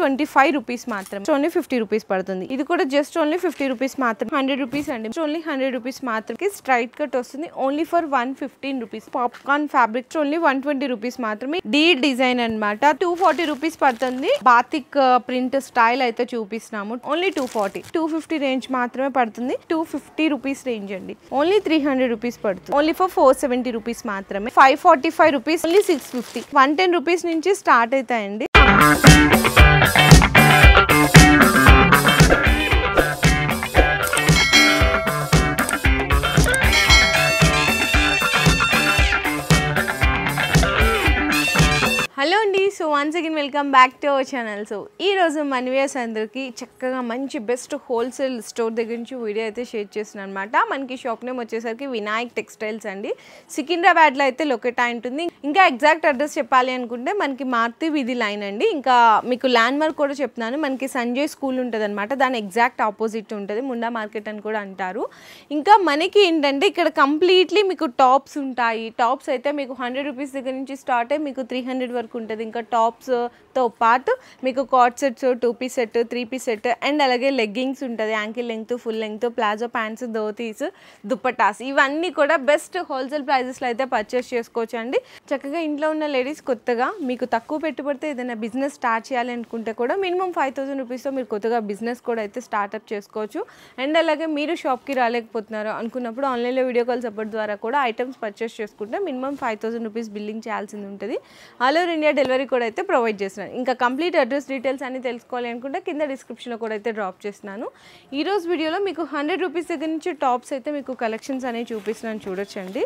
25 rupees మాత్రమే, only 50 rupees పడుతుంది. ఇది కూడా జస్ట్ ఓన్లీ 50 రూపీస్ మాత్రం, 100 రూపీస్ అండి, ఓన్లీ 100 రూపీస్ మాత్రమే. స్ట్రైట్ కట్ వస్తుంది only for 115 rupees. Popcorn fabric only 120 rupees మాత్రమే. డీ డిజైన్ అనమాట, 240 రూపీస్ పడుతుంది. బాతిక్ ప్రింట్ స్టైల్ అయితే చూపిస్తున్నాము, ఓన్లీ 240, 250 రేంజ్ మాత్రమే పడుతుంది. 250 రూపీస్ రేంజ్ అండి, ఓన్లీ 300 రూపీస్ పడుతుంది. ఓన్లీ ఫర్ 470 రూపీస్ మాత్రమే. 545 రూపీస్, ఓన్లీ 650. 110 రూపీస్ నుంచి స్టార్ట్ అవుతాయండి. హలో అండి, so once again welcome back to our channel. So ఈరోజు మనవియర్స్ అందరికీ చక్కగా మంచి బెస్ట్ హోల్సేల్ స్టోర్ దగ్గర నుంచి వీడియో అయితే షేర్ చేస్తున్నాను అనమాట. మనకి షాప్ నేమ్ వచ్చేసరికి వినాయక్ టెక్స్టైల్స్ అండి. సికింద్రాబాద్లో అయితే లొకేట్ అయి ఉంటుంది. ఇంకా ఎగ్జాక్ట్ అడ్రస్ చెప్పాలి అనుకుంటే మనకి మారుతి వీధి లైన్ అండి. ఇంకా మీకు ల్యాండ్ మార్క్ కూడా చెప్తున్నాను, మనకి సంజయ్ స్కూల్ ఉంటుంది అనమాట, దాని ఎగ్జాక్ట్ ఆపోజిట్ ఉంటుంది, ముండా మార్కెట్ అని కూడా అంటారు. ఇంకా మనకి ఏంటంటే ఇక్కడ కంప్లీట్లీ మీకు టాప్స్ ఉంటాయి. టాప్స్ అయితే మీకు 100 రూపీస్ దగ్గర నుంచి స్టార్ట్ అయ్యి మీకు 300 వరకు ఉంటుంది. ఇంకా టాప్స్తో పాటు మీకు cord sets, 2 piece set, 3 piece set and అలాగే లెగ్గింగ్స్ ఉంటుంది, ankle length, full length, palazzo pants, dhotis, dupattas, ఇవన్నీ కూడా బెస్ట్ హోల్సేల్ ప్రైజెస్లో అయితే పర్చేస్ చేసుకోవచ్చు అండి. చక్కగా ఇంట్లో ఉన్న లేడీస్ కొత్తగా మీకు తక్కువ పెట్టుబడితే ఏదైనా బిజినెస్ స్టార్ట్ చేయాలి అనుకుంటే కూడా మినిమం 5000 రూపీస్తో మీరు కొత్తగా బిజినెస్ కూడా అయితే స్టార్ట్అప్ చేసుకోవచ్చు. అండ్ అలాగే మీరు షాప్కి రాలేకపోతున్నారు అనుకున్నప్పుడు ఆన్లైన్లో వీడియో కాల్ సపోర్ట్ ద్వారా కూడా ఐటమ్స్ పర్చేస్ చేసుకుంటే మినిమం 5000 రూపీస్ బిల్లింగ్ చేయాల్సింది ఉంటుంది. ఆల్ ఓవర్ ఇండియా డెలివరీ కూడా అయితే ప్రొవైడ్ చేస్తున్నాను. ఇంకా కంప్లీట్ అడ్రస్ డీటెయిల్స్ అన్ని తెలుసుకోవాలి అనుకుంటే కింద డిస్క్రిప్షన్లో కూడా అయితే డ్రాప్ చేస్తున్నాను. ఈరోజు వీడియోలో మీకు 100 రూపీస్ దగ్గర నుంచి టాప్స్ అయితే మీకు కలెక్షన్స్ అనేవి చూపిస్తున్నాను, చూడొచ్చండి.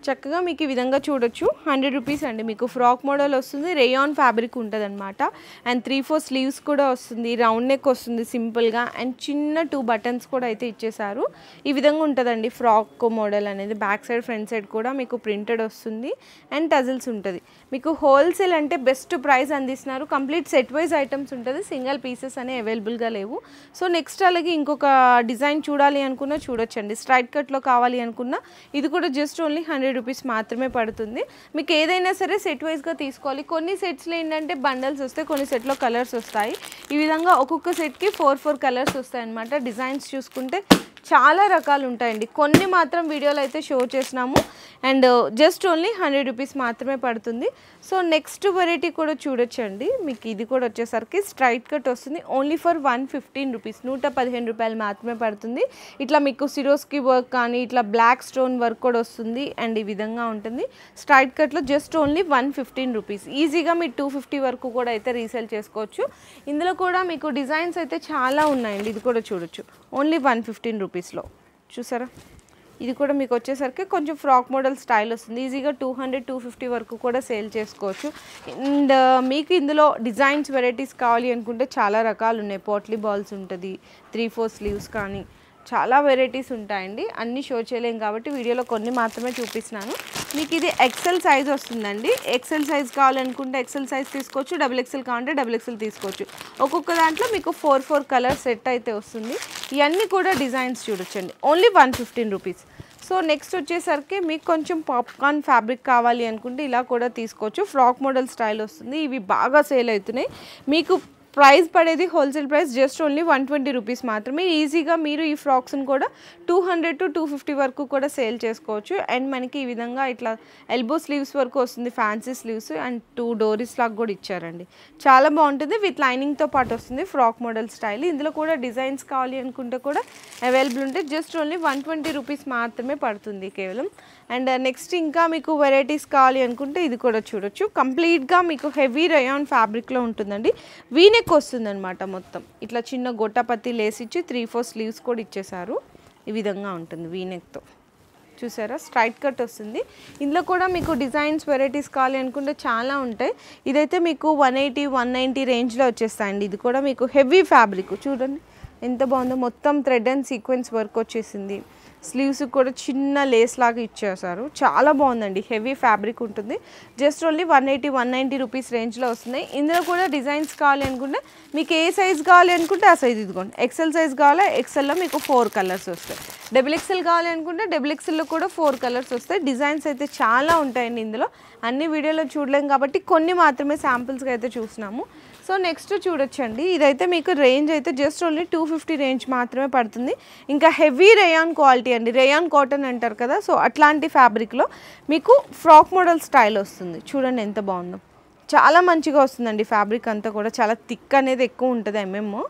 చక్కగా మీకు ఈ విధంగా చూడొచ్చు. 100 రూపీస్ అండి. మీకు ఫ్రాక్ మోడల్ వస్తుంది, రేయాన్ ఫ్యాబ్రిక్ ఉంటుంది అనమాట. అండ్ 3-4 స్లీవ్స్ కూడా వస్తుంది, రౌండ్ నెక్ వస్తుంది సింపుల్గా, అండ్ చిన్న 2 బటన్స్ కూడా అయితే ఇచ్చేసారు. ఈ విధంగా ఉంటుందండి ఫ్రాక్ మోడల్ అనేది. బ్యాక్ సైడ్ ఫ్రంట్ సైడ్ కూడా మీకు ప్రింటెడ్ వస్తుంది అండ్ టజిల్స్ ఉంటుంది. మీకు హోల్సేల్ అంటే బెస్ట్ ప్రైస్ అందిస్తున్నారు. కంప్లీట్ సెట్ వైజ్ ఐటమ్స్ ఉంటుంది, సింగిల్ పీసెస్ అనేవి అవైలబుల్గా లేవు. సో నెక్స్ట్ అలాగే ఇంకొక డిజైన్ చూడాలి అనుకున్నా చూడొచ్చండి. స్ట్రైట్ కట్లో కావాలి అనుకున్నా ఇది కూడా జస్ట్ ఓన్లీ 100 రూపీస్ మాత్రమే పడుతుంది. మీకు ఏదైనా సరే సెట్ వైజ్గా తీసుకోవాలి. కొన్ని సెట్స్లో ఏంటంటే బండల్స్ వస్తాయి, కొన్ని సెట్లో కలర్స్ వస్తాయి. ఈ విధంగా ఒక్కొక్క సెట్కి 4 కలర్స్ వస్తాయి అనమాట. డిజైన్స్ చూసుకుంటే చాలా రకాలు ఉంటాయండి. కొన్ని మాత్రం వీడియోలో అయితే షో చేసినాము అండ్ జస్ట్ ఓన్లీ 100 రూపీస్ మాత్రమే పడుతుంది. సో నెక్స్ట్ వెరైటీ కూడా చూడొచ్చండి. మీకు ఇది కూడా వచ్చేసరికి స్ట్రైట్ కట్ వస్తుంది, ఓన్లీ ఫర్ 115 రూపీస్, 115 రూపాయలు మాత్రమే పడుతుంది. ఇట్లా మీకు సిరోస్కి వర్క్ కానీ ఇట్లా బ్లాక్ స్టోన్ వర్క్ కూడా వస్తుంది అండ్ ఈ విధంగా ఉంటుంది. స్ట్రైట్ కట్లో జస్ట్ ఓన్లీ 115 రూపీస్. ఈజీగా మీరు 250 వరకు కూడా అయితే రీసేల్ చేసుకోవచ్చు. ఇందులో కూడా మీకు డిజైన్స్ అయితే చాలా ఉన్నాయండి. ఇది కూడా చూడొచ్చు, ఓన్లీ 115 రూపీస్లో. చూసారా, ఇది కూడా మీకు వచ్చేసరికి కొంచెం ఫ్రాక్ మోడల్ స్టైల్ వస్తుంది. ఈజీగా 200-250 వరకు కూడా సేల్ చేసుకోవచ్చు. అండ్ మీకు ఇందులో డిజైన్స్ వెరైటీస్ కావాలి అనుకుంటే చాలా రకాలు ఉన్నాయి. పోట్లీ బాల్స్ ఉంటుంది, 3-4 స్లీవ్స్ కానీ చాలా వెరైటీస్ ఉంటాయండి. అన్నీ షో చేయలేం కాబట్టి వీడియోలో కొన్ని మాత్రమే చూపిస్తున్నాను. మీకు ఇది ఎక్సెల్ సైజ్ వస్తుందండి. ఎక్సెల్ సైజ్ కావాలనుకుంటే ఎక్సెల్ సైజ్ తీసుకోవచ్చు, XXL కావాలంటే XXL తీసుకోవచ్చు. ఒక్కొక్క దాంట్లో మీకు 4 కలర్ సెట్ అయితే వస్తుంది. ఇవన్నీ కూడా డిజైన్స్ చూడొచ్చండి, ఓన్లీ 115 రూపీస్. సో నెక్స్ట్ వచ్చేసరికి మీకు కొంచెం పాప్కార్న్ ఫ్యాబ్రిక్ కావాలి అనుకుంటే ఇలా కూడా తీసుకోవచ్చు. ఫ్రాక్ మోడల్ స్టైల్ వస్తుంది. ఇవి బాగా సేల్ అవుతున్నాయి. మీకు ప్రైస్ పడేది wholesale price just only 120 rupees మాత్రమే. ఈజీగా మీరు ఈ ఫ్రాక్స్ని కూడా 200-250 వరకు కూడా సేల్ చేసుకోవచ్చు. అండ్ మనకి ఈ విధంగా ఇట్లా ఎల్బో స్లీవ్స్ వరకు వస్తుంది, ఫ్యాన్సీ స్లీవ్స్ అండ్ 2 డోరీస్ లాగా కూడా ఇచ్చారండి. చాలా బాగుంటుంది, విత్ లైనింగ్తో పాటు వస్తుంది, ఫ్రాక్ మోడల్ స్టైల్. ఇందులో కూడా డిజైన్స్ కావాలి అనుకుంటే కూడా అవైలబుల్ ఉంటాయి. జస్ట్ ఓన్లీ 120 రూపీస్ మాత్రమే పడుతుంది కేవలం. అండ్ నెక్స్ట్ ఇంకా మీకు వెరైటీస్ కావాలి అనుకుంటే ఇది కూడా చూడొచ్చు. కంప్లీట్గా మీకు హెవీ రయాన్ ఫ్యాబ్రిక్లో ఉంటుందండి. వీనెక్ వస్తుంది అనమాట. మొత్తం ఇట్లా చిన్న గొట్టపత్తి లేసి ఇచ్చి 3-4 స్లీవ్స్ కూడా ఇచ్చేసారు. ఈ విధంగా ఉంటుంది వీనెక్తో. చూసారా, స్ట్రైట్ కట్ వస్తుంది. ఇందులో కూడా మీకు డిజైన్స్ వెరైటీస్ కావాలి అనుకుంటే చాలా ఉంటాయి. ఇదైతే మీకు 180-190 రేంజ్లో వచ్చేస్తాయండి. ఇది కూడా మీకు హెవీ ఫ్యాబ్రిక్ చూడండి ఎంత బాగుందో. మొత్తం థ్రెడ్ అండ్ సీక్వెన్స్ వర్క్ వచ్చేసింది. స్లీవ్స్ కూడా చిన్న లేస్ లాగా ఇచ్చేసారు. చాలా బాగుందండి, హెవీ ఫ్యాబ్రిక్ ఉంటుంది. జస్ట్ ఓన్లీ 180-190 రూపీస్ రేంజ్లో వస్తున్నాయి. ఇందులో కూడా డిజైన్స్ కావాలి అనుకుంటే మీకు ఏ సైజ్ కావాలి అనుకుంటే ఆ సైజ్ ఇదిగోండి. ఎక్సెల్ సైజ్ కావాలా, ఎక్సెల్లో మీకు 4 కలర్స్ వస్తాయి. XXL కావాలి అనుకుంటే XXLలో కూడా 4 కలర్స్ వస్తాయి. డిజైన్స్ అయితే చాలా ఉంటాయండి. ఇందులో అన్ని వీడియోలో చూడలేం కాబట్టి కొన్ని మాత్రమే శాంపిల్స్గా అయితే చూసినాము. సో నెక్స్ట్ చూడొచ్చండి, ఇదైతే మీకు రేంజ్ అయితే జస్ట్ ఓన్లీ 250 రేంజ్ మాత్రమే పడుతుంది. ఇంకా హెవీ రేయాన్ క్వాలిటీ అండి, రేయాన్ కాటన్ అంటారు కదా, సో అట్లాంటి ఫ్యాబ్రిక్లో మీకు ఫ్రాక్ మోడల్ స్టైల్ వస్తుంది. చూడండి ఎంత బాగుందో, చాలా మంచిగా వస్తుందండి. ఫ్యాబ్రిక్ అంతా కూడా చాలా థిక్ అనేది ఎక్కువ ఉంటుంది.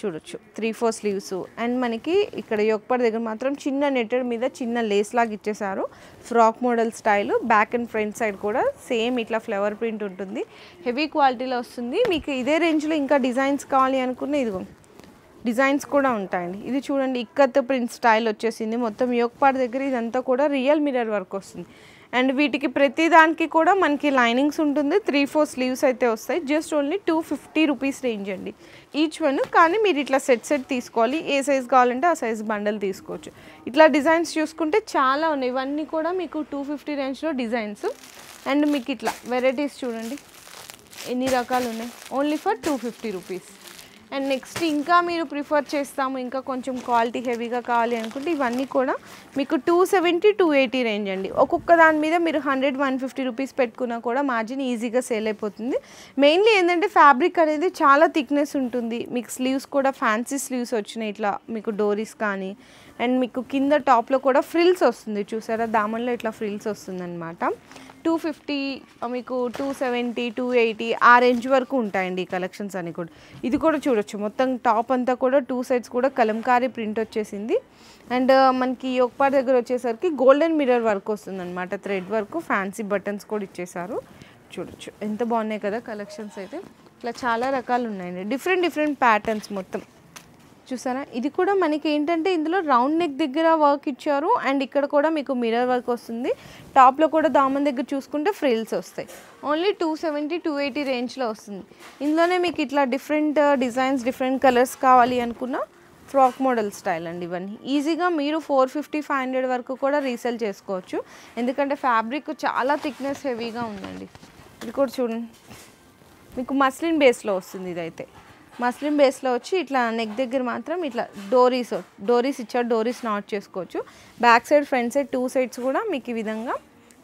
చూడొచ్చు 3/4 స్లీవ్స్ అండ్ మనకి ఇక్కడ యోక్పాడ్ దగ్గర మాత్రం చిన్న నెట్టెడ్ మీద చిన్న లేస్ లాగా ఇచ్చేసారు. Frock model style, back and front side కూడా సేమ్ ఇట్లా ఫ్లవర్ ప్రింట్ ఉంటుంది. హెవీ క్వాలిటీలో వస్తుంది. మీకు ఇదే రేంజ్లో ఇంకా డిజైన్స్ కావాలి అనుకున్న ఇదిగో డిజైన్స్ కూడా ఉంటాయండి. ఇది చూడండి ఇక్కత్ ప్రింట్ స్టైల్ వచ్చేసింది. మొత్తం యోక్పాడ్ దగ్గర ఇదంతా కూడా రియల్ మిర్రర్ వర్క్ వస్తుంది. అండ్ వీటికి ప్రతి దానికి కూడా మనకి లైనింగ్స్ ఉంటుంది. 3/4 స్లీవ్స్ అయితే వస్తాయి. జస్ట్ ఓన్లీ 250 రూపీస్ రేంజ్ అండి ఈచ్ వన్. కానీ మీరు ఇట్లా సెట్ తీసుకోవాలి. ఏ సైజ్ కావాలంటే ఆ సైజ్ బండల్ తీసుకోవచ్చు. ఇట్లా డిజైన్స్ చూసుకుంటే చాలా ఉన్నాయి. ఇవన్నీ కూడా మీకు 250 రేంజ్లో డిజైన్స్. అండ్ మీకు ఇట్లా వెరైటీస్ చూడండి ఎన్ని రకాలు ఉన్నాయి, only for 250 rupees. And next ఇంకా మీరు ప్రిఫర్ చేస్తాము ఇంకా కొంచెం క్వాలిటీ హెవీగా కావాలి అనుకుంటే ఇవన్నీ కూడా మీకు 270, 280 రేంజ్ అండి. ఒక్కొక్క దాని మీద మీరు 100, 150 రూపీస్ పెట్టుకున్నా కూడా మార్జిన్ ఈజీగా సేల్ అయిపోతుంది. మెయిన్లీ ఏంటంటే ఫ్యాబ్రిక్ అనేది చాలా థిక్నెస్ ఉంటుంది. మీకు స్లీవ్స్ కూడా ఫ్యాన్సీ స్లీవ్స్ వచ్చినాయి, ఇట్లా మీకు డోరీస్ కానీ. అండ్ మీకు కింద టాప్లో కూడా ఫ్రిల్స్ వస్తుంది, చూసారా దామన్లో ఇట్లా ఫ్రిల్స్ వస్తుంది అనమాట. 250 మీకు 270, 280 ఆ రేంజ్ వరకు ఉంటాయండి ఈ కలెక్షన్స్ అన్ని కూడా. ఇది కూడా చూడొచ్చు మొత్తం టాప్ అంతా కూడా 2 సైడ్స్ కూడా కలంకారీ ప్రింట్ వచ్చేసింది. అండ్ మనకి యోక్పాడ్ దగ్గర వచ్చేసరికి గోల్డెన్ మిర్రర్ వర్క్ వస్తుంది అనమాట, థ్రెడ్ వర్క్, ఫ్యాన్సీ బటన్స్ కూడా ఇచ్చేసారు. చూడొచ్చు ఎంత బాగున్నాయి కదా కలెక్షన్స్ అయితే. ఇట్లా చాలా రకాలు ఉన్నాయండి, డిఫరెంట్ ప్యాటర్న్స్ మొత్తం చూసారా. ఇది కూడా మనకి ఏంటంటే ఇందులో రౌండ్ నెక్ దగ్గర వర్క్ ఇచ్చారు. అండ్ ఇక్కడ కూడా మీకు మిర్రర్ వర్క్ వస్తుంది. టాప్లో కూడా దామన్ దగ్గర చూసుకుంటే ఫ్రిల్స్ వస్తాయి. ఓన్లీ 270, 280 రేంజ్లో వస్తుంది. ఇందులోనే మీకు ఇట్లా డిఫరెంట్ డిజైన్స్, డిఫరెంట్ కలర్స్ కావాలి అనుకున్న ఫ్రాక్ మోడల్ స్టైల్ అండి. ఇవన్నీ ఈజీగా మీరు 450, 500 వరకు కూడా రీసేల్ చేసుకోవచ్చు. ఎందుకంటే ఫ్యాబ్రిక్ చాలా థిక్నెస్ హెవీగా ఉందండి. ఇది కూడా చూడండి మీకు మస్లిన్ బేస్లో వస్తుంది. ఇదైతే మస్లిన్ బేస్లో వచ్చి ఇట్లా నెక్ దగ్గర మాత్రం ఇట్లా డోరీస్ ఇచ్చారు. డోరీస్ నాట్ చేసుకోవచ్చు. Back side, front side 2 sides కూడా మీకు ఈ విధంగా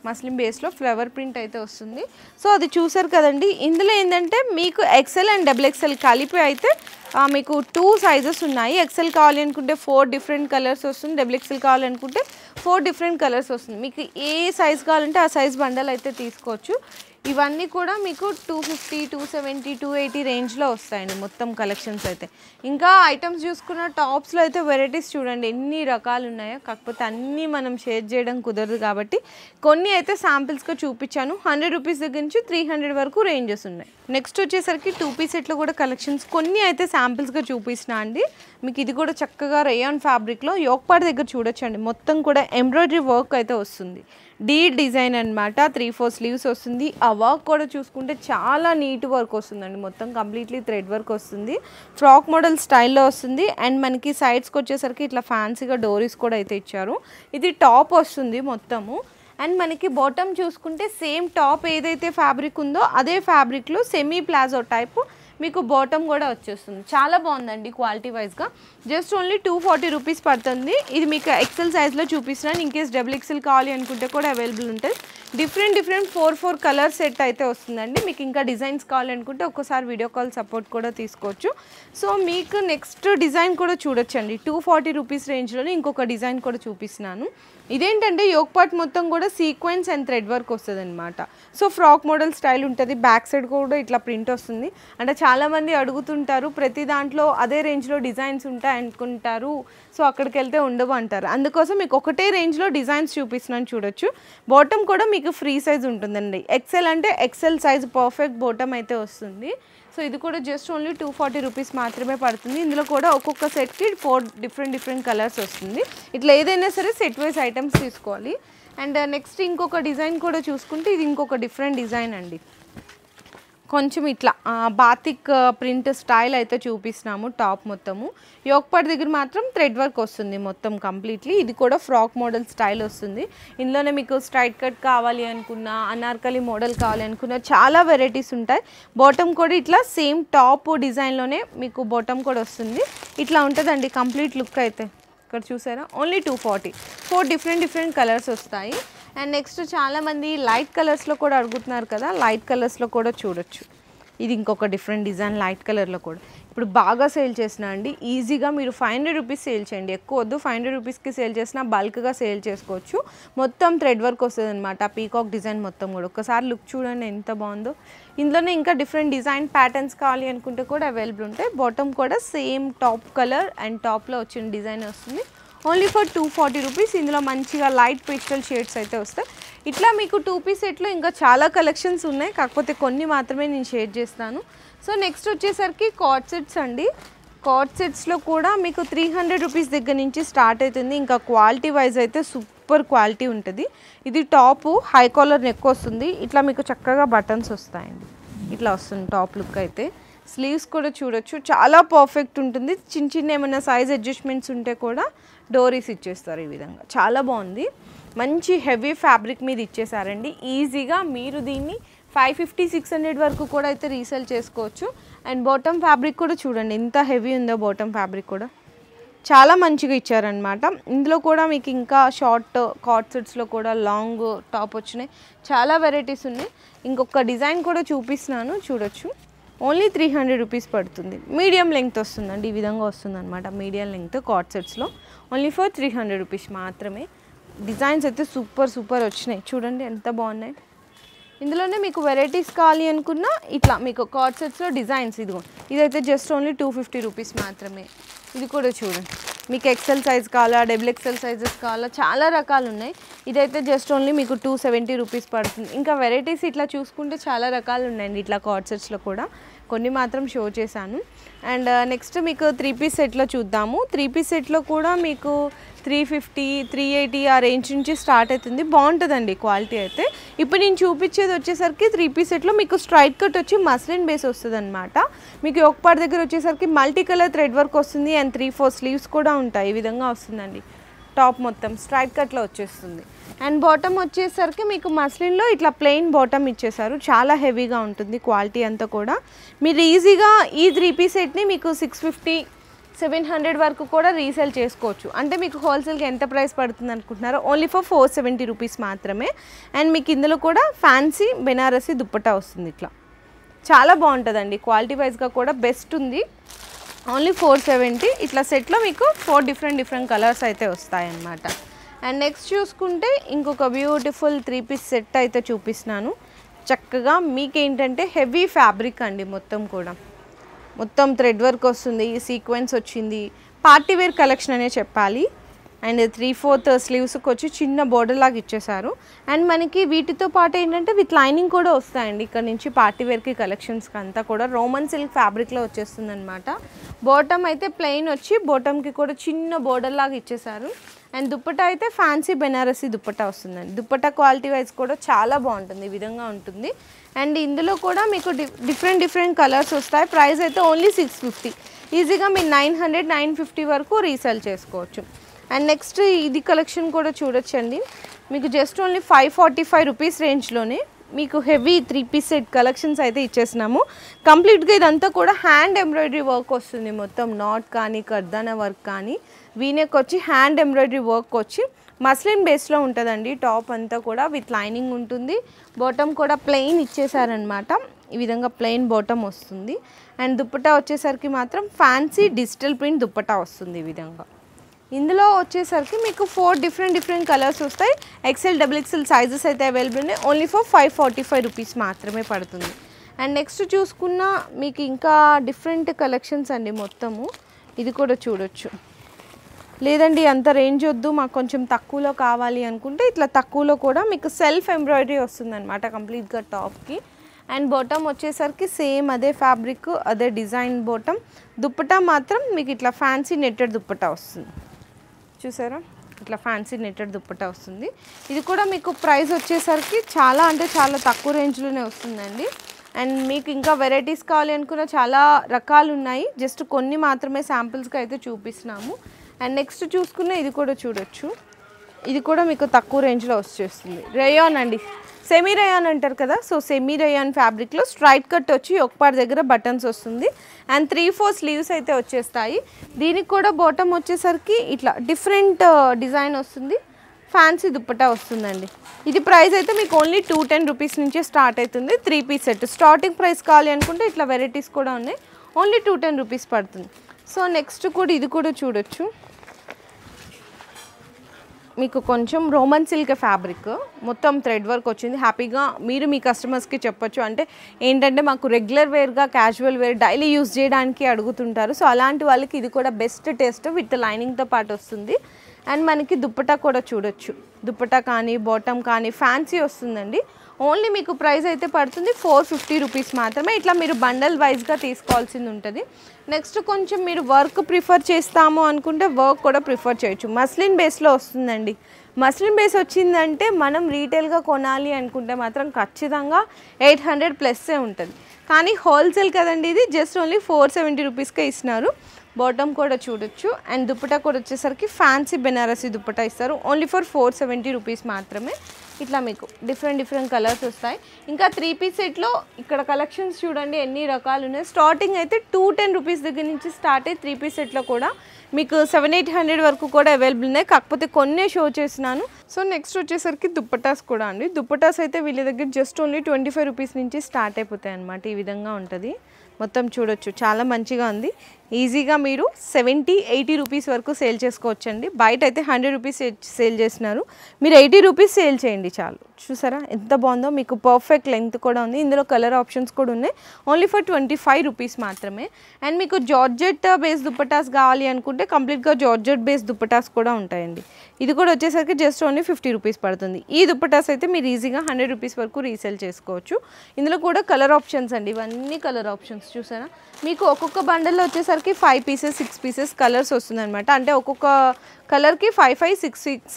మస్లిన్ బేస్లో ఫ్లవర్ ప్రింట్ అయితే వస్తుంది. సో అది చూసారు కదండి. ఇందులో ఏంటంటే మీకు ఎక్సెల్ అండ్ XXL కలిపి అయితే మీకు 2 సైజెస్ ఉన్నాయి. ఎక్సెల్ కావాలి అనుకుంటే 4 డిఫరెంట్ కలర్స్ వస్తుంది. XXL కావాలనుకుంటే 4 డిఫరెంట్ కలర్స్ వస్తుంది. మీకు ఏ సైజ్ కావాలంటే ఆ సైజ్ బండల్ అయితే తీసుకోవచ్చు. ఇవన్నీ కూడా మీకు 250, 270, 280 రేంజ్లో వస్తాయండి మొత్తం కలెక్షన్స్ అయితే. ఇంకా ఐటమ్స్ చూసుకున్న టాప్స్లో అయితే వెరైటీస్ చూడండి ఎన్ని రకాలు ఉన్నాయో. కాకపోతే అన్నీ మనం షేర్ చేయడం కుదరదు కాబట్టి కొన్ని అయితే శాంపిల్స్గా చూపించాను. 100 రూపీస్ దగ్గర నుంచి 300 వరకు రేంజెస్ ఉన్నాయి. నెక్స్ట్ వచ్చేసరికి 2 పీస్ సెట్లో కూడా కలెక్షన్స్ కొన్ని అయితే శాంపిల్స్గా చూపిస్తున్నా అండి. మీకు ఇది కూడా చక్కగా రేయాన్ ఫ్యాబ్రిక్లో యోక్పాడ్ దగ్గర చూడొచ్చండి. మొత్తం కూడా ఎంబ్రాయిడరీ వర్క్ అయితే వస్తుంది. డీ డిజైన్ అనమాట, 3/4 స్లీవ్స్ వస్తుంది. ఆ వర్క్ కూడా చూసుకుంటే చాలా నీట్ వర్క్ వస్తుందండి. మొత్తం కంప్లీట్లీ థ్రెడ్ వర్క్ వస్తుంది. ఫ్రాక్ మోడల్ స్టైల్లో వస్తుంది. అండ్ మనకి సైడ్స్కి వచ్చేసరికి ఇట్లా ఫ్యాన్సీగా డోరీస్ కూడా అయితే ఇచ్చారు. ఇది టాప్ వస్తుంది మొత్తము. అండ్ మనకి బాటమ్ చూసుకుంటే సేమ్ టాప్ ఏదైతే ఫ్యాబ్రిక్ ఉందో అదే ఫ్యాబ్రిక్లో సెమీ ప్లాజో టైప్ మీకు బాటమ్ కూడా వచ్చేస్తుంది. చాలా బాగుందండి క్వాలిటీ వైజ్గా. జస్ట్ ఓన్లీ 240 రూపీస్ పడుతుంది. ఇది మీకు ఎక్సెల్ సైజ్లో చూపిస్తున్నాను. ఇన్ కేస్ XXL కావాలి అనుకుంటే కూడా అవైలబుల్ ఉంటుంది. డిఫరెంట్ 4 కలర్ సెట్ అయితే వస్తుందండి. మీకు ఇంకా డిజైన్స్ కావాలనుకుంటే ఒక్కసారి వీడియో కాల్ సపోర్ట్ కూడా తీసుకోవచ్చు. సో మీకు నెక్స్ట్ డిజైన్ కూడా చూడొచ్చండి. 240 రూపీస్ రేంజ్లోనే ఇంకొక డిజైన్ కూడా చూపిస్తున్నాను. ఇదేంటంటే యోక్పాట్ మొత్తం కూడా సీక్వెన్స్ అండ్ థ్రెడ్ వర్క్ వస్తుంది అనమాట. సో ఫ్రాక్ మోడల్ స్టైల్ ఉంటుంది. బ్యాక్ సైడ్ కూడా ఇట్లా ప్రింట్ వస్తుంది. అంటే చాలామంది అడుగుతుంటారు ప్రతి దాంట్లో అదే రేంజ్లో డిజైన్స్ ఉంటాయి అనుకుంటారు. సో అక్కడికి వెళ్తే ఉండవు అంటారు. అందుకోసం మీకు ఒకటే రేంజ్లో డిజైన్స్ చూపిస్తున్నాను చూడొచ్చు. బాటమ్ కూడా మీకు ఫ్రీ సైజ్ ఉంటుందండి. ఎక్సెల్ అంటే ఎక్సెల్ సైజ్ పర్ఫెక్ట్ బాటమ్ అయితే వస్తుంది. సో ఇది కూడా జస్ట్ ఓన్లీ 240 రూపీస్ మాత్రమే పడుతుంది. ఇందులో కూడా ఒక్కొక్క సెట్కి 4 డిఫరెంట్ కలర్స్ వస్తుంది. ఇట్లా ఏదైనా సరే సెట్ వైజ్ ఐటమ్స్ తీసుకోవాలి. అండ్ నెక్స్ట్ ఇంకొక డిజైన్ కూడా చూసుకుంటే ఇది ఇంకొక డిఫరెంట్ డిజైన్ అండి. కొంచెం ఇట్లా బాతిక్ ప్రింట్ స్టైల్ అయితే చూపిస్తున్నాము. టాప్ మొత్తము యోక్పాట్ దగ్గర మాత్రం థ్రెడ్ వర్క్ వస్తుంది మొత్తం కంప్లీట్లీ. ఇది కూడా ఫ్రాక్ మోడల్ స్టైల్ వస్తుంది. ఇందులోనే మీకు స్ట్రైట్ కట్ కావాలి అనుకున్నా, అనార్కలి మోడల్ కావాలి అనుకున్నా చాలా వెరైటీస్ ఉంటాయి. బాటమ్ కూడా ఇట్లా సేమ్ టాప్ డిజైన్లోనే మీకు బాటమ్ కూడా వస్తుంది. ఇట్లా ఉంటుందండి కంప్లీట్ లుక్ అయితే. ఇక్కడ చూసారా ఓన్లీ 240. 4 డిఫరెంట్ కలర్స్ వస్తాయి. అండ్ నెక్స్ట్ చాలామంది లైట్ కలర్స్లో కూడా అడుగుతున్నారు కదా, లైట్ కలర్స్లో కూడా చూడొచ్చు. ఇది ఇంకొక డిఫరెంట్ డిజైన్ లైట్ కలర్లో కూడా ఇప్పుడు బాగా సేల్ చేసిన అండి. ఈజీగా మీరు 500 రూపీస్ సేల్ చేయండి, ఎక్కువ వద్దు. 500 రూపీస్కి సేల్ చేసినా బల్క్గా సేల్ చేసుకోవచ్చు. మొత్తం థ్రెడ్ వర్క్ వస్తుంది అనమాట, పీకాక్ డిజైన్ మొత్తం కూడా. ఒకసారి లుక్ చూడండి ఎంత బాగుందో. ఇందులోనే ఇంకా డిఫరెంట్ డిజైన్ ప్యాటర్న్స్ కావాలి అనుకుంటే కూడా అవైలబుల్ ఉంటాయి. బాటమ్ కూడా సేమ్ టాప్ కలర్ అండ్ టాప్లో వచ్చిన డిజైన్ వస్తుంది. Only for 240 rupees. ఇందులో మంచిగా లైట్ పేస్టల్ షేడ్స్ అయితే వస్తాయి. ఇట్లా మీకు 2 పీస్ సెట్లో ఇంకా చాలా కలెక్షన్స్ ఉన్నాయి, కాకపోతే కొన్ని మాత్రమే నేను షేర్ చేస్తాను. సో నెక్స్ట్ వచ్చేసరికి కార్డ్ సెట్స్ అండి. కార్డ్ సెట్స్లో కూడా మీకు 300 రూపీస్ దగ్గర నుంచి స్టార్ట్ అవుతుంది. ఇంకా క్వాలిటీ వైజ్ అయితే సూపర్ క్వాలిటీ ఉంటుంది. ఇది టాపు హై కాలర్ నెక్ వస్తుంది. ఇట్లా మీకు చక్కగా బటన్స్ వస్తాయండి, ఇట్లా వస్తుంది టాప్ లుక్ అయితే. స్లీవ్స్ కూడా చూడొచ్చు, చాలా పర్ఫెక్ట్ ఉంటుంది. చిన్న చిన్న ఏమైనా సైజ్ అడ్జస్ట్మెంట్స్ ఉంటే కూడా డోరీస్ ఇచ్చేస్తారు ఈ విధంగా. చాలా బాగుంది, మంచి హెవీ ఫ్యాబ్రిక్ మీద ఇచ్చేసారండి. ఈజీగా మీరు దీన్ని 550-600 వరకు కూడా అయితే రీసేల్ చేసుకోవచ్చు. అండ్ బాటమ్ ఫ్యాబ్రిక్ కూడా చూడండి ఎంత హెవీ ఉందో. బాటమ్ ఫ్యాబ్రిక్ కూడా చాలా మంచిగా ఇచ్చారనమాట. ఇందులో కూడా మీకు ఇంకా షార్ట్ కార్డ్ సెట్స్లో కూడా లాంగ్ టాప్ వచ్చినాయి, చాలా వెరైటీస్ ఉన్నాయి. ఇంకొక డిజైన్ కూడా చూపిస్తున్నాను చూడొచ్చు. ఓన్లీ 300 రూపీస్ పడుతుంది. మీడియం లెంగ్త్ వస్తుందండి, ఈ విధంగా వస్తుంది అనమాట. మీడియం లెంగ్త్ కార్డ్ సెట్స్లో ఓన్లీ ఫర్ 300 రూపీస్ మాత్రమే. డిజైన్స్ అయితే సూపర్ వచ్చినాయి, చూడండి ఎంత బాగున్నాయి. ఇందులోనే మీకు వెరైటీస్ కావాలి అనుకున్నా ఇట్లా మీకు కార్డ్ సెట్స్లో డిజైన్స్. ఇదైతే జస్ట్ ఓన్లీ 250 రూపీస్ మాత్రమే. ఇది కూడా చూడండి, మీకు ఎక్సెల్ సైజ్ కావాలా, డబుల్ ఎక్సెల్ సైజెస్ కావాలా, చాలా రకాలు ఉన్నాయి. ఇదైతే జస్ట్ ఓన్లీ మీకు 270 రూపీస్ పడుతుంది. ఇంకా వెరైటీస్ ఇట్లా చూసుకుంటే చాలా రకాలు ఉన్నాయండి ఇట్లా కార్డ్ సెట్స్లో కూడా. కొన్ని మాత్రం షో చేశాను. అండ్ నెక్స్ట్ మీకు 3 పీస్ సెట్లో చూద్దాము. 3 పీస్ సెట్లో కూడా మీకు 350, 380 ఆ రేంజ్ నుంచి స్టార్ట్ అవుతుంది. బాగుంటుందండి క్వాలిటీ అయితే. ఇప్పుడు నేను చూపించేది వచ్చేసరికి 3 పీస్ సెట్లో మీకు స్ట్రైట్ కట్ వచ్చి మస్లిన్ బేస్ వస్తుంది అనమాట. మీకు ఒక పార్ట్ దగ్గర వచ్చేసరికి మల్టీ కలర్ థ్రెడ్ వర్క్ వస్తుంది. అండ్ 3-4 స్లీవ్స్ కూడా ఉంటాయి, ఈ విధంగా వస్తుందండి. టాప్ మొత్తం స్ట్రైట్ కట్లో వచ్చేస్తుంది. అండ్ బాటమ్ వచ్చేసరికి మీకు మస్లిన్లో ఇట్లా ప్లెయిన్ బాటమ్ ఇచ్చేసారు, చాలా హెవీగా ఉంటుంది క్వాలిటీ అంతా కూడా. మీరు ఈజీగా ఈ 3 పీస్ సెట్ని మీకు 650-700 వరకు కూడా రీసేల్ చేసుకోవచ్చు. అంటే మీకు హోల్సేల్కి ఎంత ప్రైస్ పడుతుంది అనుకుంటున్నారో, ఓన్లీ ఫర్ 470 రూపీస్ మాత్రమే. అండ్ మీకు ఇందులో కూడా ఫ్యాన్సీ బెనారసీ దుప్పట్టా వస్తుంది. ఇట్లా చాలా బాగుంటుందండి, క్వాలిటీ వైజ్గా కూడా బెస్ట్ ఉంది. ఓన్లీ 470. ఇట్లా సెట్లో మీకు 4 డిఫరెంట్ కలర్స్ అయితే వస్తాయన్నమాట. అండ్ నెక్స్ట్ చూసుకుంటే ఇంకొక బ్యూటిఫుల్ 3 పీస్ సెట్ అయితే చూపిస్తున్నాను. చక్కగా మీకేంటంటే హెవీ ఫ్యాబ్రిక్ అండి, మొత్తం థ్రెడ్ వర్క్ వస్తుంది, సీక్వెన్స్ వచ్చింది. పార్టీ వేర్ కలెక్షన్ అనే చెప్పాలి. అండ్ 3/4 స్లీవ్స్కి వచ్చి చిన్న బోర్డర్ లాగా ఇచ్చేసారు. అండ్ మనకి వీటితో పాటు ఏంటంటే విత్ లైనింగ్ కూడా వస్తాయండి. ఇక్కడ నుంచి పార్టీ వేర్కి కలెక్షన్స్కి అంతా కూడా రోమన్ సిల్క్ ఫ్యాబ్రిక్లో వచ్చేస్తుంది అనమాట. బాటమ్ అయితే ప్లెయిన్ వచ్చి బాటమ్కి కూడా చిన్న బోర్డర్ లాగా ఇచ్చేసారు. అండ్ దుప్పట్టా అయితే ఫ్యాన్సీ బెనారసీ దుప్పట్టా వస్తుందండి. దుప్పట్టా క్వాలిటీ వైజ్ కూడా చాలా బాగుంటుంది, ఈ విధంగా ఉంటుంది. అండ్ ఇందులో కూడా మీకు డిఫరెంట్ కలర్స్ వస్తాయి. ప్రైస్ అయితే ఓన్లీ 650. ఈజీగా మీరు 900-950 వరకు రీసేల్ చేసుకోవచ్చు. అండ్ నెక్స్ట్ ఇది కలెక్షన్ కూడా చూడొచ్చండి. మీకు జస్ట్ ఓన్లీ 545 రూపీస్ రేంజ్లోనే మీకు హెవీ 3 పీస్ సెట్ కలెక్షన్స్ అయితే ఇచ్చేసినాము. కంప్లీట్గా ఇదంతా కూడా హ్యాండ్ ఎంబ్రాయిడరీ వర్క్ వస్తుంది. మొత్తం నాట్ కానీ కర్దానా వర్క్ కానీ వీనెక్ వచ్చి హ్యాండ్ ఎంబ్రాయిడరీ వర్క్ వచ్చి మస్లిన్ బేస్లో ఉంటుందండి. టాప్ అంతా కూడా విత్ లైనింగ్ ఉంటుంది. బాటమ్ కూడా ప్లెయిన్ ఇచ్చేసారనమాట, ఈ విధంగా ప్లెయిన్ బాటమ్ వస్తుంది. అండ్ దుప్పటా వచ్చేసరికి మాత్రం ఫ్యాన్సీ డిజిటల్ ప్రింట్ దుప్పటా వస్తుంది ఈ విధంగా. ఇందులో వచ్చేసరికి మీకు 4 డిఫరెంట్ కలర్స్ వస్తాయి. ఎక్సెల్ డబుల్ ఎక్సెల్ సైజెస్ అయితే అవైలబుల్ ఉన్నాయి. ఓన్లీ ఫర్ 545 రూపీస్ మాత్రమే పడుతుంది. అండ్ నెక్స్ట్ చూసుకున్న మీకు ఇంకా డిఫరెంట్ కలెక్షన్స్ అండి మొత్తము. ఇది కూడా చూడొచ్చు. లేదండి అంత రేంజ్ వద్దు, మాకు కొంచెం తక్కువలో కావాలి అనుకుంటే ఇట్లా తక్కువలో కూడా మీకు సెల్ఫ్ ఎంబ్రాయిడరీ వస్తుంది అనమాట కంప్లీట్గా టాప్కి. అండ్ బాటమ్ వచ్చేసరికి సేమ్ అదే ఫ్యాబ్రిక్, అదే డిజైన్ బాటమ్. దుప్పటా మాత్రం మీకు ఇట్లా ఫ్యాన్సీ నెట్టెడ్ దుప్పటా వస్తుంది, చూసారా? ఇట్లా ఫ్యాన్సీ నెట్టెడ్ దుప్పటా వస్తుంది. ఇది కూడా మీకు ప్రైస్ వచ్చేసరికి చాలా అంటే చాలా తక్కువ రేంజ్లోనే వస్తుందండి. అండ్ మీకు ఇంకా వెరైటీస్ కావాలి అనుకున్న చాలా రకాలు ఉన్నాయి, జస్ట్ కొన్ని మాత్రమే శాంపిల్స్కి అయితే చూపిస్తున్నాము. అండ్ నెక్స్ట్ చూసుకున్న ఇది కూడా చూడొచ్చు. ఇది కూడా మీకు తక్కువ రేంజ్లో వచ్చేస్తుంది. రేయాన్ అండి, సెమీ రేయాన్ అంటారు కదా, సో సెమీ రేయాన్ ఫ్యాబ్రిక్లో స్ట్రైట్ కట్ వచ్చి ఒక పార్ట్ దగ్గర బటన్స్ వస్తుంది. అండ్ 3-4 స్లీవ్స్ అయితే వచ్చేస్తాయి. దీనికి కూడా బాటమ్ వచ్చేసరికి ఇట్లా డిఫరెంట్ డిజైన్ వస్తుంది. ఫ్యాన్సీ దుప్పటా వస్తుందండి. ఇది ప్రైస్ అయితే మీకు ఓన్లీ 210 రూపీస్ నుంచే స్టార్ట్ అవుతుంది. 3 పీస్ సెట్ స్టార్టింగ్ ప్రైస్ కావాలి అనుకుంటే ఇట్లా వెరైటీస్ కూడా ఉన్నాయి. ఓన్లీ 210 రూపీస్ పడుతుంది. సో నెక్స్ట్ కూడా ఇది కూడా చూడొచ్చు. మీకు కొంచెం రోమన్ సిల్క్ ఫ్యాబ్రిక్ మొత్తం థ్రెడ్ వర్క్ వచ్చింది. హ్యాపీగా మీరు మీ కస్టమర్స్కి చెప్పొచ్చు. అంటే ఏంటంటే మాకు రెగ్యులర్ వేర్గా క్యాజువల్ వేర్ డైలీ యూస్ చేయడానికి అడుగుతుంటారు. సో అలాంటి వాళ్ళకి ఇది కూడా బెస్ట్ టేస్ట్ విత్ లైనింగ్తో పాటు వస్తుంది. అండ్ మనకి దుప్పటా కూడా చూడొచ్చు. దుప్పటా కానీ బాటమ్ కానీ ఫ్యాన్సీ వస్తుందండి. ఓన్లీ మీకు ప్రైస్ అయితే పడుతుంది 450 రూపీస్ మాత్రమే. ఇట్లా మీరు బండల్ వైజ్గా తీసుకోవాల్సింది ఉంటుంది. నెక్స్ట్ కొంచెం మీరు వర్క్ ప్రిఫర్ చేస్తాము అనుకుంటే వర్క్ కూడా ప్రిఫర్ చేయొచ్చు. మస్లిన్ బేస్లో వస్తుందండి. మస్లిన్ బేస్ వచ్చిందంటే మనం రీటైల్గా కొనాలి అనుకుంటే మాత్రం ఖచ్చితంగా 800 ప్లస్సే ఉంటుంది. కానీ హోల్సేల్ కదండి, ఇది జస్ట్ ఓన్లీ 470 రూపీస్కే ఇస్తున్నారు. బాటమ్ కూడా చూడొచ్చు. అండ్ దుప్పటా కూడా వచ్చేసరికి ఫ్యాన్సీ బెనారసీ దుప్పటా ఇస్తారు. ఓన్లీ ఫర్ 470 రూపీస్ మాత్రమే. ఇట్లా మీకు డిఫరెంట్ కలర్స్ వస్తాయి. ఇంకా 3 పీస్ సెట్లో ఇక్కడ కలెక్షన్స్ చూడండి ఎన్ని రకాలు ఉన్నాయి. స్టార్టింగ్ అయితే 210 రూపీస్ దగ్గర నుంచి స్టార్ట్ అయ్యి 3 పీస్ సెట్లో కూడా మీకు 700-800 వరకు కూడా అవైలబుల్ ఉన్నాయి. కాకపోతే కొన్నే షో చేసినాను. సో నెక్స్ట్ వచ్చేసరికి దుప్పటాస్ కూడా అండి. దుప్పటాస్ అయితే వీళ్ళ దగ్గర జస్ట్ ఓన్లీ 25 రూపీస్ నుంచి స్టార్ట్ అయిపోతాయి అన్నమాట. ఈ విధంగా ఉంటుంది. మొత్తం చూడొచ్చు, చాలా మంచిగా ఉంది. ఈజీగా మీరు 70-80 రూపీస్ వరకు సేల్ చేసుకోవచ్చండి. బయట అయితే 100 రూపీస్ సేల్ చేస్తున్నారు. మీరు 80 రూపీస్ సేల్ చేయండి చాలు. చూసారా ఎంత బాగుందో. మీకు పర్ఫెక్ట్ లెంగ్త్ కూడా ఉంది. ఇందులో కలర్ ఆప్షన్స్ కూడా ఉన్నాయి. ఓన్లీ ఫర్ 25 రూపీస్ మాత్రమే. అండ్ మీకు జార్జెట్ బేస్ దుప్పటాస్ కావాలి అనుకుంటే కంప్లీట్గా జార్జెట్ బేస్ దుప్పటాస్ కూడా ఉంటాయండి. ఇది కూడా వచ్చేసరికి జస్ట్ ఓన్లీ 50 రూపీస్ పడుతుంది. ఈ దుప్పటాస్ అయితే మీరు ఈజీగా 100 రూపీస్ వరకు రీసేల్ చేసుకోవచ్చు. ఇందులో కూడా కలర్ ఆప్షన్స్ అండి. ఇవన్నీ కలర్ ఆప్షన్స్ చూసారా. మీకు ఒక్కొక్క బండల్లో వచ్చేసరికి 5 పీసెస్ 6 పీసెస్ కలర్స్ వస్తుందన్నమాట. అంటే ఒక్కొక్క కలర్కి 5-6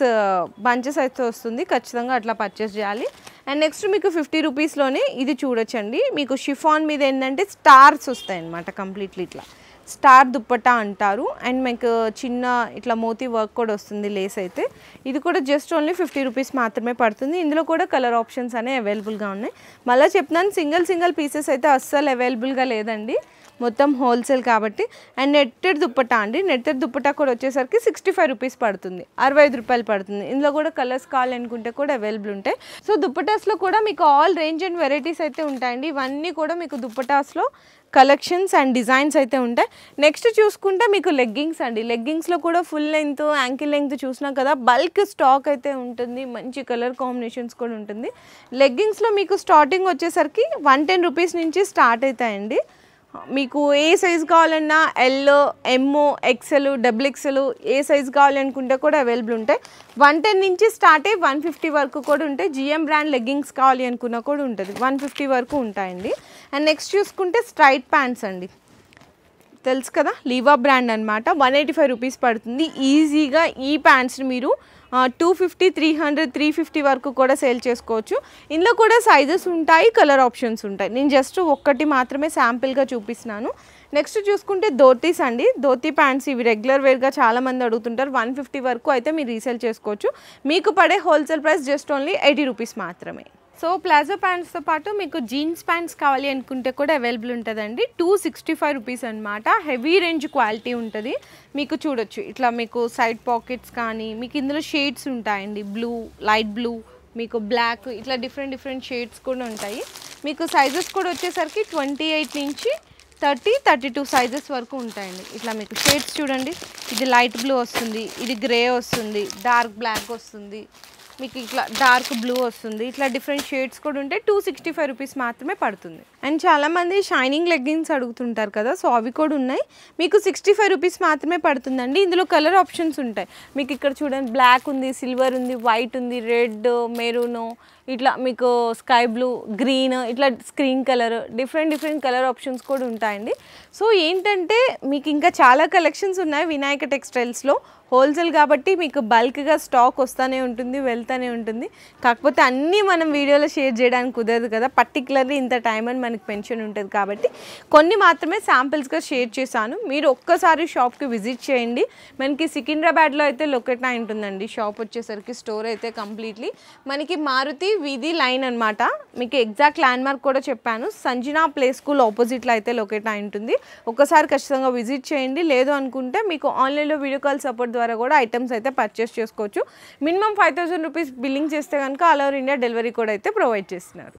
బంచెస్ అయితే వస్తుంది. ఖచ్చితంగా అట్లా పర్చేస్ చేయాలి. అండ్ నెక్స్ట్ మీకు 50 రూపీస్లోనే ఇది చూడొచ్చండి. మీకు షిఫాన్ మీద ఏంటంటే స్టార్స్ వస్తాయి అన్నమాట. కంప్లీట్లీ ఇట్లా స్టార్ దుప్పటా అంటారు. అండ్ మీకు చిన్న ఇట్లా మోతీ వర్క్ కూడా వస్తుంది లేస్ అయితే. ఇది కూడా జస్ట్ ఓన్లీ 50 రూపీస్ మాత్రమే పడుతుంది. ఇందులో కూడా కలర్ ఆప్షన్స్ అనేవి అవైలబుల్గా ఉన్నాయి. మళ్ళీ చెప్తున్నాను, సింగిల్ పీసెస్ అయితే అస్సలు అవైలబుల్గా లేదండి, మొత్తం హోల్సేల్ కాబట్టి. అండ్ నెట్టెడ్ దుప్పటా అండి. నెట్టెడ్ దుప్పటా కూడా వచ్చేసరికి 65 రూపీస్ పడుతుంది, 65 రూపాయలు పడుతుంది. ఇందులో కూడా కలర్స్ కావాలనుకుంటే కూడా అవైలబుల్ ఉంటాయి. సో దుప్పటాస్లో కూడా మీకు ఆల్ రేంజ్ అండ్ వెరైటీస్ అయితే ఉంటాయండి. ఇవన్నీ కూడా మీకు దుప్పటాస్లో కలెక్షన్స్ అండ్ డిజైన్స్ అయితే ఉంటాయి. నెక్స్ట్ చూసుకుంటే మీకు లెగ్గింగ్స్ అండి. లెగ్గింగ్స్లో కూడా ఫుల్ లెంగ్త్ యాంకిల్ లెంగ్త్ చూసినా కదా, బల్క్ స్టాక్ అయితే ఉంటుంది. మంచి కలర్ కాంబినేషన్స్ కూడా ఉంటుంది. లెగ్గింగ్స్లో మీకు స్టార్టింగ్ వచ్చేసరికి 110 రూపీస్ నుంచి స్టార్ట్ అవుతాయండి. మీకు ఏ సైజ్ కావాలన్నా ఎల్, ఎమ్, ఎక్సెల్, డబుల్ ఎక్సెల్ ఏ సైజ్ కావాలనుకుంటే కూడా అవైలబుల్ ఉంటాయి. 110 నుంచి స్టార్ట్ అయ్యి 150 వరకు కూడా ఉంటాయి. జిఎం బ్రాండ్ లెగ్గింగ్స్ కావాలి అనుకున్నా కూడా ఉంటుంది. 150 వరకు ఉంటాయండి. అండ్ నెక్స్ట్ చూసుకుంటే స్ట్రైట్ ప్యాంట్స్ అండి. తెలుసు కదా, లీవా బ్రాండ్ అనమాట. 185 రూపీస్ పడుతుంది. ఈజీగా ఈ ప్యాంట్స్ని మీరు 250, 300, 350 వరకు కూడా సేల్ చేసుకోవచ్చు. ఇందులో కూడా సైజెస్ ఉంటాయి, కలర్ ఆప్షన్స్ ఉంటాయి. నేను జస్ట్ ఒక్కటి మాత్రమే శాంపిల్గా చూపిస్తున్నాను. నెక్స్ట్ చూసుకుంటే ధోతీస్ అండి. ధోతీ ప్యాంట్స్ ఇవి రెగ్యులర్ వేర్గా చాలామంది అడుగుతుంటారు. 150 వరకు అయితే మీరు రీసేల్ చేసుకోవచ్చు. మీకు పడే wholesale price just only 80 rupees మాత్రమే. సో ప్లాజో ప్యాంట్స్తో పాటు మీకు జీన్స్ ప్యాంట్స్ కావాలి అనుకుంటే కూడా అవైలబుల్ ఉంటుందండి. 265 రూపీస్ అనమాట. హెవీ రేంజ్ క్వాలిటీ ఉంటుంది. మీకు చూడొచ్చు ఇట్లా మీకు సైడ్ పాకెట్స్ కానీ మీకు ఇందులో షేడ్స్ ఉంటాయండి. బ్లూ, లైట్ బ్లూ, మీకు బ్లాక్, ఇట్లా డిఫరెంట్ షేడ్స్ కూడా ఉంటాయి. మీకు సైజెస్ కూడా వచ్చేసరికి 28 నుంచి 30-32 సైజెస్ వరకు ఉంటాయండి. ఇట్లా మీకు షేడ్స్ చూడండి. ఇది లైట్ బ్లూ వస్తుంది, ఇది గ్రే వస్తుంది, డార్క్ బ్లాక్ వస్తుంది, మీకు ఇట్లా డార్క్ బ్లూ వస్తుంది. ఇట్లా డిఫరెంట్ షేడ్స్ కూడా ఉంటాయి. 265 రూపీస్ మాత్రమే పడుతుంది. అండ్ చాలామంది షైనింగ్ లెగ్గింగ్స్ అడుగుతుంటారు కదా, సో అవి కూడా ఉన్నాయి. మీకు 65 రూపీస్ మాత్రమే పడుతుందండి. ఇందులో కలర్ ఆప్షన్స్ ఉంటాయి. మీకు ఇక్కడ చూడండి, బ్లాక్ ఉంది, సిల్వర్ ఉంది, వైట్ ఉంది, రెడ్, మెరూన్, ఇట్లా మీకు స్కై బ్లూ, గ్రీన్, ఇట్లా screen colour, different colour options కూడా ఉంటాయండి. సో ఏంటంటే మీకు ఇంకా చాలా కలెక్షన్స్ ఉన్నాయి వినాయక టెక్స్టైల్స్లో. హోల్సేల్ కాబట్టి మీకు బల్క్గా స్టాక్ వస్తూనే ఉంటుంది, వెళ్తూనే ఉంటుంది. కాకపోతే అన్నీ మనం వీడియోలో షేర్ చేయడానికి కుదరదు కదా, పర్టికులర్లీ ఇంత టైం అని మనకి పెన్షన్ ఉంటుంది కాబట్టి కొన్ని మాత్రమే శాంపిల్స్గా షేర్ చేశాను. మీరు ఒక్కసారి షాప్కి విజిట్ చేయండి. మనకి సికింద్రాబాద్లో అయితే లొకేట్ అయి ఉంటుందండి షాప్ వచ్చేసరికి. స్టోర్ అయితే కంప్లీట్లీ మనకి మారుతి వీధి లైన్ అనమాట. మీకు ఎగ్జాక్ట్ ల్యాండ్ మార్క్ కూడా చెప్పాను. సంజనా ప్లే స్కూల్ ఆపోజిట్లో అయితే లొకేట్ అయి ఉంటుంది. ఒక్కసారి ఖచ్చితంగా విజిట్ చేయండి. లేదు అనుకుంటే మీకు ఆన్లైన్లో వీడియో కాల్ సపోర్ట్ ద్వారా కూడా ఐటమ్స్ అయితే పర్చేస్ చేసుకోవచ్చు. మినిమం 5000 రూపీస్ బిల్లింగ్ చేస్తే కనుక ఆల్ ఓవర్ ఇండియా డెలివరీ కూడా అయితే ప్రొవైడ్ చేస్తున్నారు.